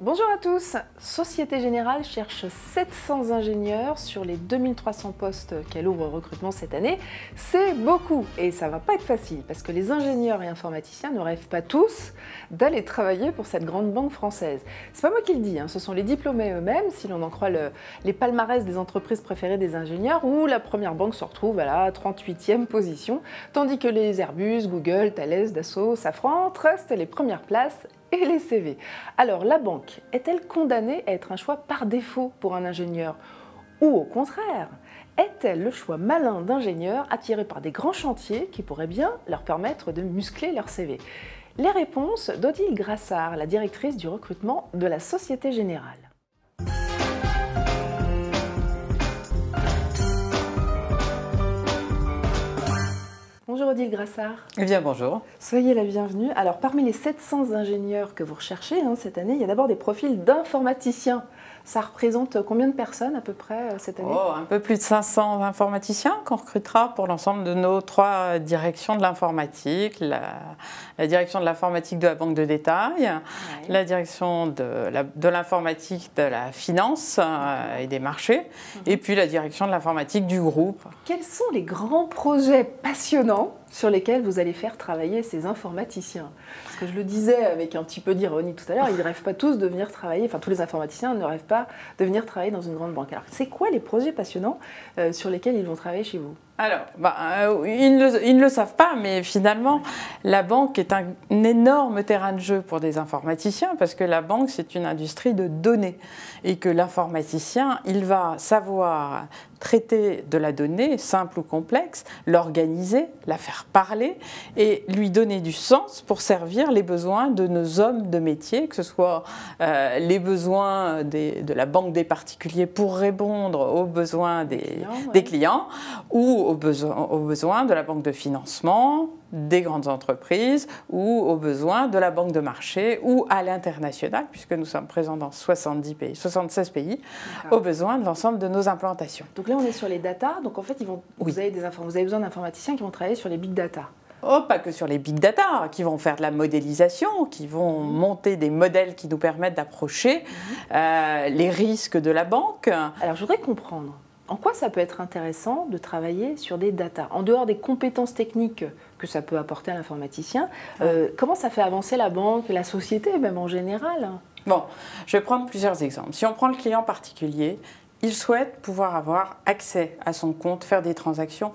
Bonjour à tous. Société Générale cherche 700 ingénieurs sur les 2300 postes qu'elle ouvre au recrutement cette année. C'est beaucoup et ça va pas être facile parce que les ingénieurs et informaticiens ne rêvent pas tous d'aller travailler pour cette grande banque française. C'est pas moi qui le dis, ce sont les diplômés eux-mêmes, si l'on en croit les palmarès des entreprises préférées des ingénieurs, où la première banque se retrouve à la 38e position, tandis que les Airbus, Google, Thales, Dassault, Safran trustent les premières places et les CV. Alors, la banque est-elle condamnée à être un choix par défaut pour un ingénieur? Ou au contraire, est-elle le choix malin d'ingénieurs attirés par des grands chantiers qui pourraient bien leur permettre de muscler leur CV? Les réponses d'Odile Grassard, la directrice du recrutement de la Société Générale. Bonjour Odile Grassard. Eh bien bonjour. Soyez la bienvenue. Alors parmi les 700 ingénieurs que vous recherchez cette année, il y a d'abord des profils d'informaticiens. Ça représente combien de personnes à peu près cette année? Un peu plus de 500 informaticiens qu'on recrutera pour l'ensemble de nos 3 directions de l'informatique. La direction de l'informatique de la banque de détail, la direction de l'informatique de la finance et des marchés, et puis la direction de l'informatique du groupe. Quels sont les grands projets passionnants sur lesquels vous allez faire travailler ces informaticiens? Parce que je le disais avec un petit peu d'ironie tout à l'heure, ils ne rêvent pas tous de venir travailler, enfin tous les informaticiens ne rêvent pas de venir travailler dans une grande banque. Alors c'est quoi les projets passionnants sur lesquels ils vont travailler chez vous? Alors, ils ne le savent pas, mais finalement, la banque est un énorme terrain de jeu pour des informaticiens parce que la banque, c'est une industrie de données et que l'informaticien, il va savoir traiter de la donnée, simple ou complexe, l'organiser, la faire parler et lui donner du sens pour servir les besoins de nos hommes de métier, que ce soit les besoins de la banque des particuliers pour répondre aux besoins des clients ou aux besoins de la banque de financement, des grandes entreprises ou aux besoins de la banque de marché ou à l'international, puisque nous sommes présents dans 76 pays, aux besoins de l'ensemble de nos implantations. Donc là, on est sur les data. Donc en fait, vous avez besoin d'informaticiens qui vont travailler sur les big data. Oh, pas que sur les big data, qui vont faire de la modélisation, qui vont monter des modèles qui nous permettent d'approcher les risques de la banque. Alors, je voudrais comprendre. En quoi ça peut être intéressant de travailler sur des data? En dehors des compétences techniques que ça peut apporter à l'informaticien, comment ça fait avancer la banque, la société même en général? Bon, je vais prendre plusieurs exemples. Si on prend le client particulier, il souhaite pouvoir avoir accès à son compte, faire des transactions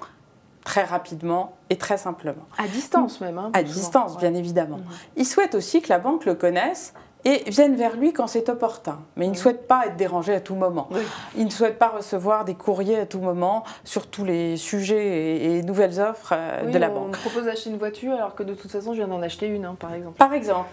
très rapidement et très simplement. À distance même. À distance, bien évidemment. Il souhaite aussi que la banque le connaisse et viennent vers lui quand c'est opportun. Mais il ne souhaite pas être dérangé à tout moment. Il ne souhaite pas recevoir des courriers à tout moment sur tous les sujets et nouvelles offres de la banque. On me propose d'acheter une voiture alors que de toute façon je viens d'en acheter une, par exemple. Par exemple,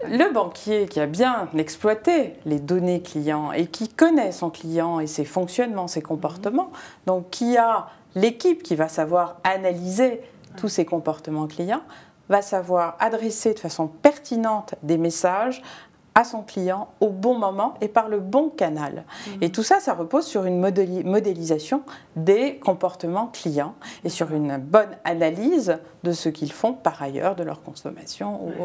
le banquier qui a bien exploité les données clients et qui connaît son client et ses fonctionnements, ses comportements, donc qui a l'équipe qui va savoir analyser tous ces comportements clients, va savoir adresser de façon pertinente des messages à son client au bon moment et par le bon canal. Et tout ça, ça repose sur une modélisation des comportements clients et sur une bonne analyse de ce qu'ils font par ailleurs, de leur consommation ou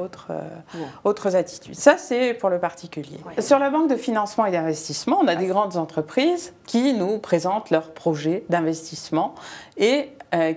autres attitudes. Ça, c'est pour le particulier. Sur la banque de financement et d'investissement, on a des grandes entreprises qui nous présentent leurs projets d'investissement et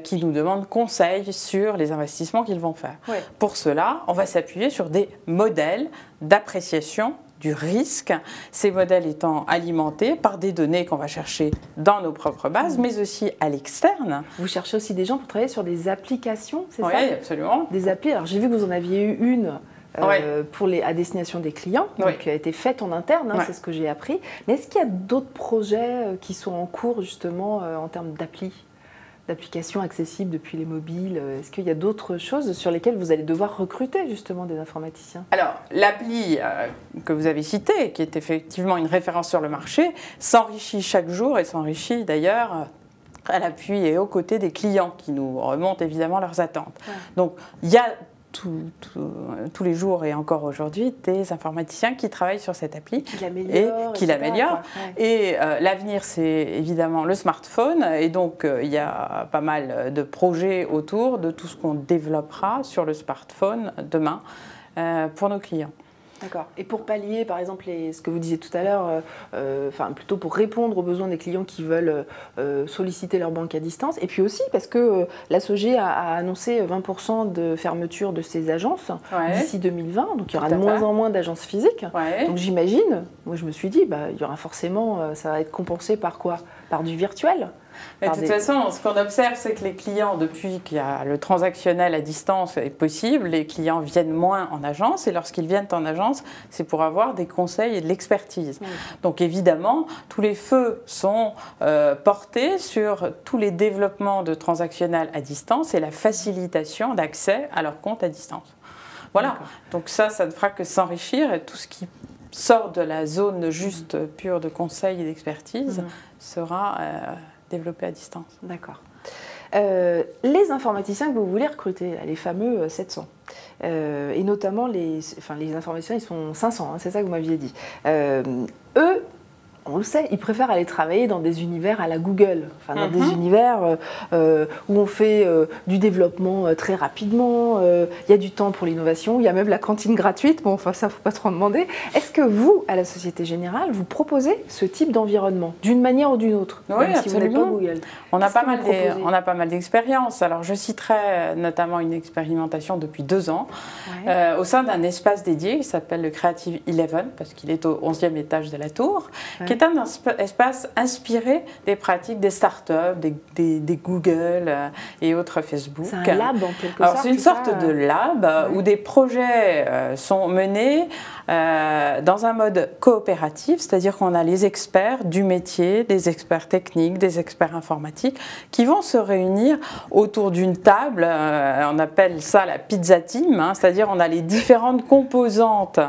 qui nous demandent conseil sur les investissements qu'ils vont faire. Pour cela, on va s'appuyer sur des modèles d'appréciation du risque, ces modèles étant alimentés par des données qu'on va chercher dans nos propres bases, mais aussi à l'externe. Vous cherchez aussi des gens pour travailler sur des applications, c'est ça? Oui, absolument. Des applis. Alors j'ai vu que vous en aviez eu une à destination des clients, donc, qui a été faite en interne, c'est ce que j'ai appris. Mais est-ce qu'il y a d'autres projets qui sont en cours justement en termes d'applications accessibles depuis les mobiles? Est-ce qu'il y a d'autres choses sur lesquelles vous allez devoir recruter justement des informaticiens? Alors, l'appli que vous avez citée, qui est effectivement une référence sur le marché, s'enrichit chaque jour et s'enrichit d'ailleurs à l'appui et aux côtés des clients qui nous remontent évidemment leurs attentes. Donc, il y a tous les jours et encore aujourd'hui des informaticiens qui travaillent sur cette appli et qui l'améliorent. Et l'avenir, c'est évidemment le smartphone. Et donc, il y a pas mal de projets autour de tout ce qu'on développera sur le smartphone demain pour nos clients. D'accord. Et pour pallier, par exemple, ce que vous disiez tout à l'heure, plutôt pour répondre aux besoins des clients qui veulent solliciter leur banque à distance, et puis aussi parce que la SOG a annoncé 20% de fermeture de ses agences d'ici 2020, donc il y aura de moins en moins d'agences physiques. Donc j'imagine, moi je me suis dit, il y aura forcément, ça va être compensé par quoi? Par du virtuel. Mais de toute façon, ce qu'on observe, c'est que les clients, depuis qu'il y a le transactionnel à distance est possible, les clients viennent moins en agence, et lorsqu'ils viennent en agence, c'est pour avoir des conseils et de l'expertise. Donc évidemment, tous les feux sont portés sur tous les développements de transactionnel à distance et la facilitation d'accès à leur compte à distance. Voilà, donc ça ne fera que s'enrichir, et tout ce qui sort de la zone juste pure de conseil et d'expertise sera développé à distance. D'accord. Les informaticiens que vous voulez recruter, les fameux 700, et notamment les informaticiens, ils sont 500, c'est ça que vous m'aviez dit. Eux, on le sait, ils préfèrent aller travailler dans des univers à la Google, dans des univers où on fait du développement très rapidement, il y a du temps pour l'innovation, il y a même la cantine gratuite, ça, il ne faut pas trop en demander. Est-ce que vous, à la Société Générale, vous proposez ce type d'environnement, d'une manière ou d'une autre, Oui, même si absolument. vous n'êtes pas Google? On a pas mal d'expériences. Alors, je citerai notamment une expérimentation depuis 2 ans au sein d'un espace dédié qui s'appelle le Creative 11, parce qu'il est au 11e étage de la tour, qui est un espace inspiré des pratiques des startups, des Google et autres Facebook. C'est un lab en quelque sorte. C'est une sorte de lab où des projets sont menés dans un mode coopératif, c'est-à-dire qu'on a les experts du métier, des experts techniques, des experts informatiques qui vont se réunir autour d'une table, on appelle ça la pizza team, c'est-à-dire on a les différentes composantes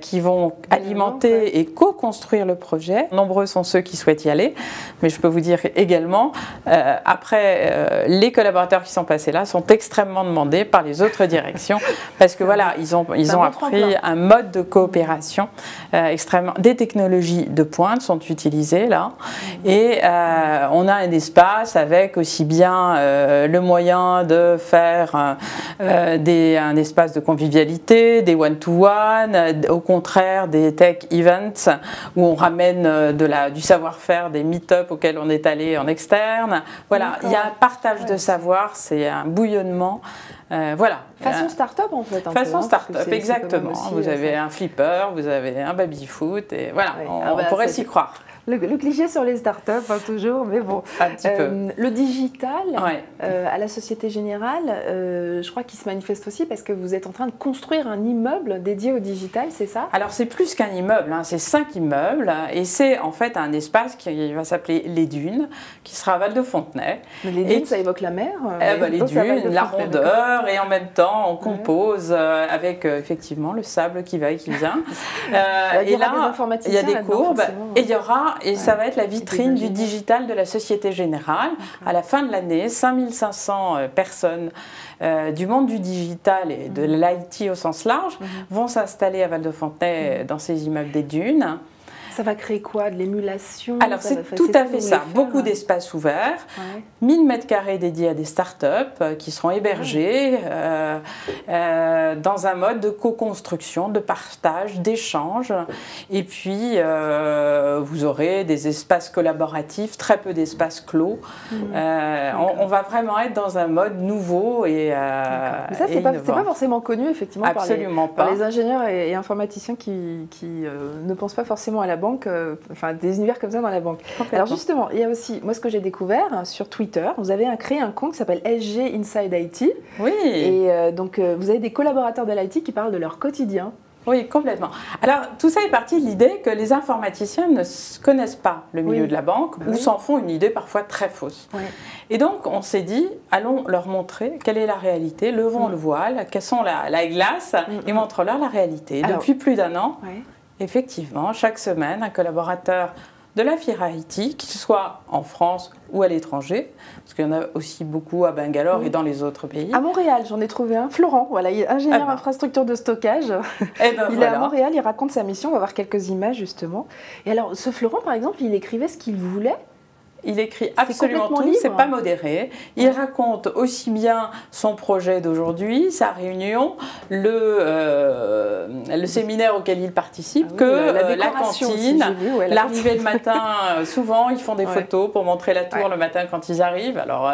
qui vont alimenter et co-construire le projet. Nombreux sont ceux qui souhaitent y aller, mais je peux vous dire également, les collaborateurs qui sont passés là sont extrêmement demandés par les autres directions, parce que voilà, ils ont appris un mode de coopération extrêmement. Des technologies de pointe sont utilisées là, et on a un espace avec aussi bien le moyen de faire un espace de convivialité, des one-to-one, au contraire des tech events où on ramène du savoir-faire, des meet-up auxquels on est allé en externe. Voilà, il y a un partage de savoir, c'est un bouillonnement. Voilà. Façon start-up en fait. Façon start-up, exactement. Vous avez un flipper, vous avez un baby-foot, et voilà, on pourrait s'y croire. Le cliché sur les startups, toujours, mais bon. Un petit peu. Le digital, à la Société Générale, je crois qu'il se manifeste aussi parce que vous êtes en train de construire un immeuble dédié au digital, c'est ça? Alors, c'est plus qu'un immeuble, c'est 5 immeubles, et c'est en fait un espace qui va s'appeler Les Dunes, qui sera à Val-de-Fontenay. Mais les dunes, ça évoque la mer? Les dunes, la rondeur, et en même temps, on compose avec effectivement le sable qui va et qui vient. Et là, il y a des courbes, et il y aura. Et ça va être la vitrine du digital de la Société Générale. À la fin de l'année, 5500 personnes du monde du digital et de l'IT au sens large vont s'installer à Val-de-Fontenay dans ces immeubles des Dunes. Ça va créer quoi? De l'émulation? Alors, c'est tout à fait ça. Beaucoup d'espaces ouverts, 1000 m² dédiés à des startups qui seront hébergés dans un mode de co-construction, de partage, d'échange. Et puis, vous aurez des espaces collaboratifs, très peu d'espaces clos. On va vraiment être dans un mode nouveau et mais ça, c'est pas forcément connu, effectivement, par les ingénieurs et informaticiens qui ne pensent pas forcément à la banque. Des univers comme ça dans la banque. Alors justement, il y a aussi, moi ce que j'ai découvert sur Twitter, vous avez créé un compte qui s'appelle SG Inside IT. Oui. Et donc vous avez des collaborateurs de l'IT qui parlent de leur quotidien. Oui, complètement. Alors, tout ça est parti de l'idée que les informaticiens ne connaissent pas le milieu de la banque ou s'en font une idée parfois très fausse. Et donc, on s'est dit, allons leur montrer quelle est la réalité, levons le voile, quelles sont la glace et montre-leur la réalité. Alors, depuis plus d'1 an, effectivement, chaque semaine, un collaborateur de la filière IT, qu'il soit en France ou à l'étranger, parce qu'il y en a aussi beaucoup à Bangalore et dans les autres pays. À Montréal, j'en ai trouvé un, Florent, voilà, il est ingénieur infrastructure de stockage. Il est à Montréal, il raconte sa mission, on va voir quelques images justement. Et alors, ce Florent, par exemple, il écrivait ce qu'il voulait. Il écrit absolument tout, c'est pas modéré. Il raconte aussi bien son projet d'aujourd'hui, sa réunion, le séminaire auquel il participe, que la cantine, l'arrivée le matin. Souvent, ils font des photos pour montrer la tour le matin quand ils arrivent. Alors,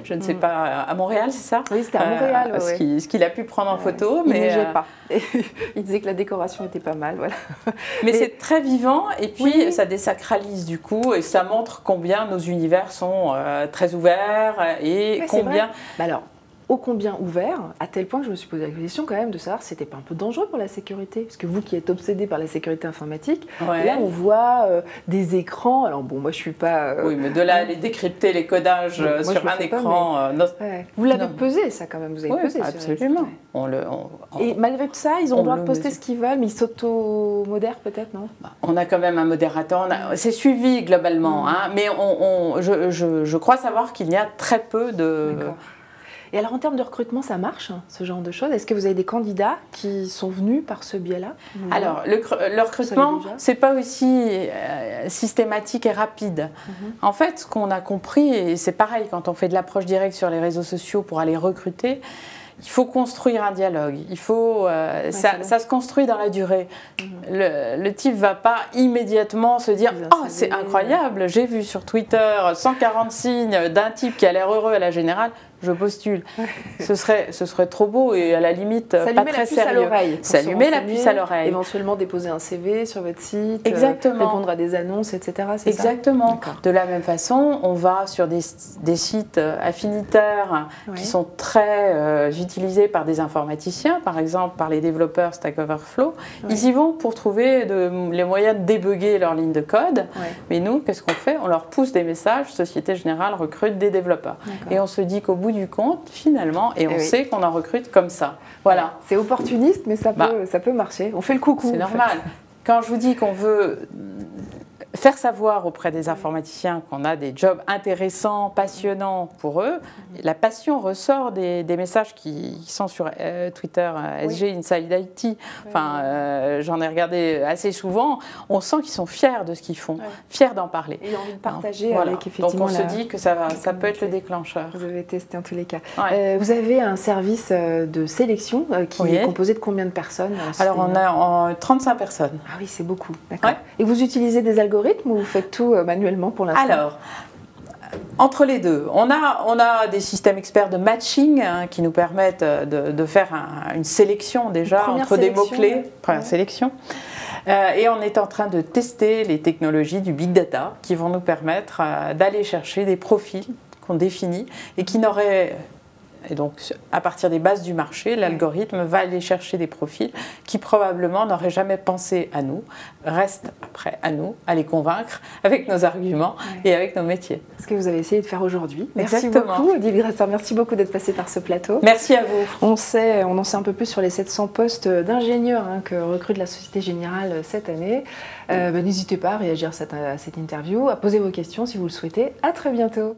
je ne sais pas, à Montréal, c'est ça? Oui, c'était à Montréal. Ce qu'il a pu prendre en photo. Il neigeait pas. Il disait que la décoration était pas mal. Voilà. Mais c'est très vivant et puis ça désacralise du coup et ça montre combien nos univers sont très ouverts et combien... Alors, ô combien ouvert, à tel point que je me suis posé la question quand même de savoir si c'était pas un peu dangereux pour la sécurité. Parce que vous qui êtes obsédé par la sécurité informatique, là on voit des écrans, alors bon moi je suis pas... Oui mais de là aller décrypter les codages sur un écran... Vous l'avez pesé ça quand même, vous avez pesé. Absolument. Et malgré tout ça, ils ont le droit de poster ce qu'ils veulent, mais ils s'auto-modèrent peut-être, non? On a quand même un modérateur, c'est suivi globalement, mais je crois savoir qu'il y a très peu de... Et alors en termes de recrutement, ça marche, ce genre de choses? Est-ce que vous avez des candidats qui sont venus par ce biais-là? Alors le recrutement, c'est pas aussi systématique et rapide. En fait, ce qu'on a compris, et c'est pareil quand on fait de l'approche directe sur les réseaux sociaux pour aller recruter, il faut construire un dialogue. Il faut, ça se construit dans la durée. Le type ne va pas immédiatement se dire « Oh, c'est incroyable, j'ai vu sur Twitter 140 signes d'un type qui a l'air heureux à la générale. » Je postule. Ce serait trop beau et à la limite pas très sérieux. S'allumer la puce à l'oreille. Éventuellement déposer un CV sur votre site, répondre à des annonces, etc. Exactement. De la même façon, on va sur des sites affinitaires qui sont très utilisés par des informaticiens, par exemple par les développeurs Stack Overflow. Ils y vont pour trouver les moyens de débugger leur ligne de code. Mais nous, qu'est-ce qu'on fait? On leur pousse des messages, Société Générale recrute des développeurs. Et on se dit qu'au bout du compte, finalement, et on sait qu'on en recrute comme ça. Voilà. C'est opportuniste, mais ça peut marcher. On fait le coucou. C'est normal. Quand je vous dis qu'on veut faire savoir auprès des informaticiens qu'on a des jobs intéressants, passionnants pour eux, la passion ressort des messages qui sont sur Twitter, SG Inside IT. Enfin, j'en ai regardé assez souvent. On sent qu'ils sont fiers de ce qu'ils font, fiers d'en parler. Et envie de partager avec effectivement. Donc on se dit que ça peut être le déclencheur. Vous avez testé en tous les cas. Vous avez un service de sélection qui est composé de combien de personnes? Alors on a 35 personnes. Ah oui, c'est beaucoup. D'accord. Et vous utilisez des algorithmes ou vous faites tout manuellement pour l'instant? Alors, entre les deux, on a des systèmes experts de matching qui nous permettent de faire une sélection déjà entre des mots-clés. Première sélection. Et on est en train de tester les technologies du big data qui vont nous permettre d'aller chercher des profils qu'on définit et qui n'auraient... Et donc, à partir des bases du marché, l'algorithme va aller chercher des profils qui probablement n'auraient jamais pensé à nous. Reste après à nous à les convaincre avec nos arguments et avec nos métiers. Ce que vous avez essayé de faire aujourd'hui. Merci beaucoup, Odile Grassard. Merci beaucoup d'être passée par ce plateau. Merci à vous. On en sait un peu plus sur les 700 postes d'ingénieurs que recrute la Société Générale cette année. N'hésitez pas à réagir à cette interview, à poser vos questions si vous le souhaitez. À très bientôt.